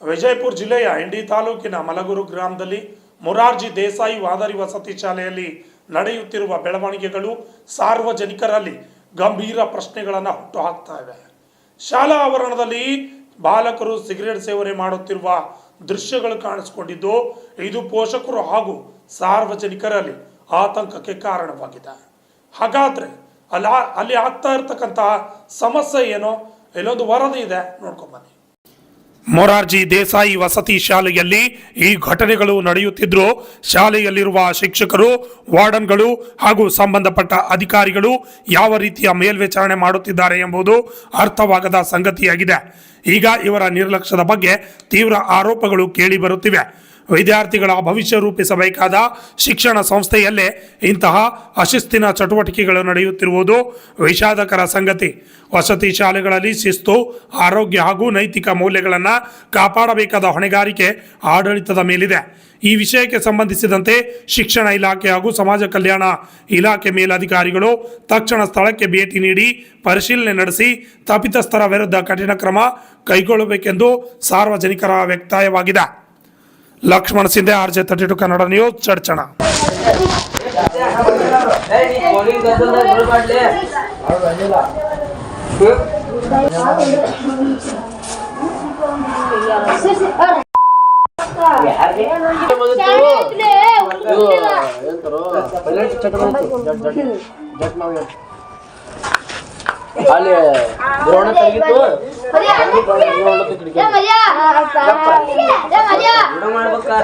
ವಿಜಯಪುರ ಜಿಲ್ಲೆಯ ಇಂಡಿ ತಾಲೂಕಿನ ಮಲಗೂರು ಗ್ರಾಮದಲ್ಲಿ ಮೊರಾರ್ಜಿ ದೇಸಾಯಿ ಮಾದರಿ ವಸತಿ ಶಾಲೆಯಲ್ಲಿ ನಡೆಯುತ್ತಿರುವ ಬೆಳವಣಿಗೆಗಳು ಸಾರ್ವಜನಿಕರಲ್ಲಿ ಗಂಭೀರ ಪ್ರಶ್ನೆಗಳನ್ನು ಹುಟ್ಟುಹಾಕ್ತಾ ಇವೆ. ಶಾಲಾ ಆವರಣದಲ್ಲಿ ಬಾಲಕರು ಸಿಗರೇಟ್ ಸೇವನೆ ಮಾಡುತ್ತಿರುವ ದೃಶ್ಯಗಳು ಕಾಣಿಸಿಕೊಂಡಿದ್ದು, ಇದು ಪೋಷಕರು ಹಾಗೂ ಸಾರ್ವಜನಿಕರಲ್ಲಿ ಆತಂಕಕ್ಕೆ ಕಾರಣವಾಗಿದೆ. ಹಾಗಾದ್ರೆ ಅಲ್ಲಿ ಆಗ್ತಾ ಇರ್ತಕ್ಕಂತಹ ಸಮಸ್ಯೆ ಏನೋ ಇಲ್ಲೊಂದು ವರದಿ ಇದೆ, ನೋಡ್ಕೊಂಡ್ ಬನ್ನಿ. ಮೊರಾರ್ಜಿ ದೇಸಾಯಿ ವಸತಿ ಶಾಲೆಯಲ್ಲಿ ಈ ಘಟನೆಗಳು ನಡೆಯುತ್ತಿದ್ರು. ಶಾಲೆಯಲ್ಲಿರುವ ಶಿಕ್ಷಕರು, ವಾರ್ಡನ್ಗಳು ಹಾಗೂ ಸಂಬಂಧಪಟ್ಟ ಅಧಿಕಾರಿಗಳು ಯಾವ ರೀತಿಯ ಮೇಲ್ವಿಚಾರಣೆ ಮಾಡುತ್ತಿದ್ದಾರೆ ಎಂಬುದು ಅರ್ಥವಾಗದ ಸಂಗತಿಯಾಗಿದೆ. ಈಗ ಇವರ ನಿರ್ಲಕ್ಷ್ಯದ ಬಗ್ಗೆ ತೀವ್ರ ಆರೋಪಗಳು ಕೇಳಿ ಬರುತ್ತಿವೆ. ವಿದ್ಯಾರ್ಥಿಗಳ ಭವಿಷ್ಯ ರೂಪಿಸಬೇಕಾದ ಶಿಕ್ಷಣ ಸಂಸ್ಥೆಯಲ್ಲೇ ಇಂತಹ ಅಶಿಸ್ತಿನ ಚಟುವಟಿಕೆಗಳು ನಡೆಯುತ್ತಿರುವುದು ವಿಷಾದಕರ ಸಂಗತಿ. ವಸತಿ ಶಾಲೆಗಳಲ್ಲಿ ಶಿಸ್ತು, ಆರೋಗ್ಯ ಹಾಗೂ ನೈತಿಕ ಮೌಲ್ಯಗಳನ್ನು ಕಾಪಾಡಬೇಕಾದ ಹೊಣೆಗಾರಿಕೆ ಆಡಳಿತದ ಮೇಲಿದೆ. ಈ ವಿಷಯಕ್ಕೆ ಸಂಬಂಧಿಸಿದಂತೆ ಶಿಕ್ಷಣ ಇಲಾಖೆ ಹಾಗೂ ಸಮಾಜ ಕಲ್ಯಾಣ ಇಲಾಖೆ ಮೇಲಧಿಕಾರಿಗಳು ತಕ್ಷಣ ಸ್ಥಳಕ್ಕೆ ಭೇಟಿ ನೀಡಿ ಪರಿಶೀಲನೆ ನಡೆಸಿ ತಪ್ಪಿತಸ್ಥರ ವಿರುದ್ಧ ಕಠಿಣ ಕ್ರಮ ಕೈಗೊಳ್ಳಬೇಕೆಂದು ಸಾರ್ವಜನಿಕರ ವ್ಯಕ್ತಾಯವಾಗಿದೆ. Lakshman Shinde, RJ32 Kannada news, Chadchan. ಅಲ್ಲಿ ದ್ರೋಣ ತೆಗಿತು ಮಾಡ್ಬೇಕಾ